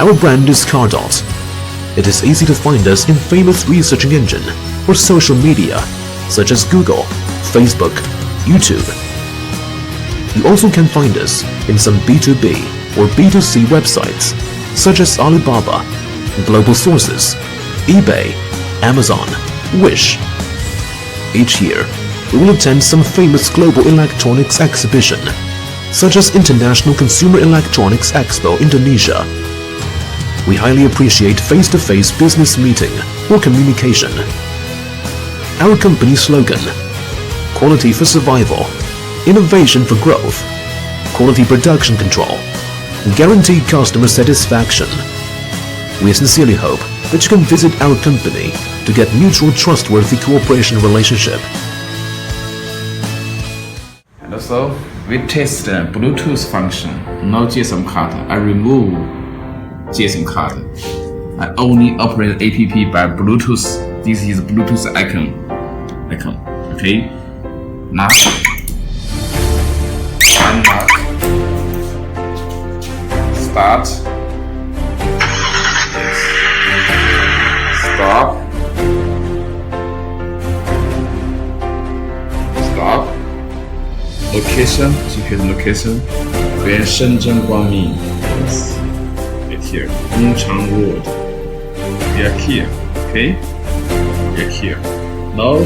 Our brand is CARDOT. It is easy to find us in famous researching engine or social media such as Google, Facebook, YouTube. You also can find us in some B2B or B2C websites such as Alibaba, Global Sources, eBay, Amazon, Wish. Each year, we will attend some famous global electronics exhibition such as International Consumer Electronics Expo Indonesia. We highly appreciate face-to-face business meeting or communication. Our company slogan: quality for survival, innovation for growth, quality production control, guaranteed customer satisfaction. We sincerely hope that you can visit our company to get mutual trustworthy cooperation relationship. And also, we test the Bluetooth function, no GSM card. I remove GSM card. I only operate app by Bluetooth. This is Bluetooth icon. Okay. Now, unlock. Start. Stop. Stop. Location, GPS location. We're in Shenzhen, Guangming. Yes. Right here. Yongchang Road. We are here. Okay? We are here. Now,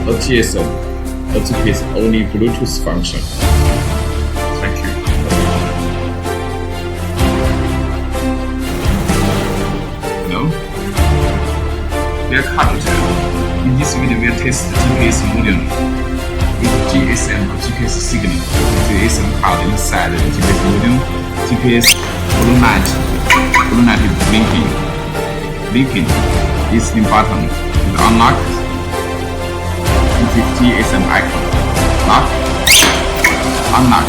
no GSM. No GPS, only Bluetooth function. Thank you. No? We are CARDOT. In this video, we will test the GPS modem with GSM or GPS signal. GSM card inside the GPS modem. GPS blue light is blinking. This is button is unlocked. This is GSM icon. Lock. Unlock.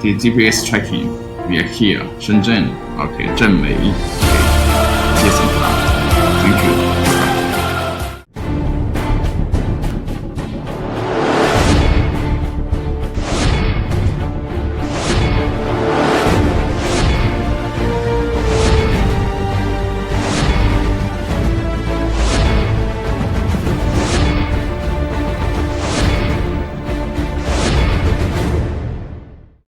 The GPS tracking. We are here. Shenzhen. Okay. 正美。Okay. GSM card.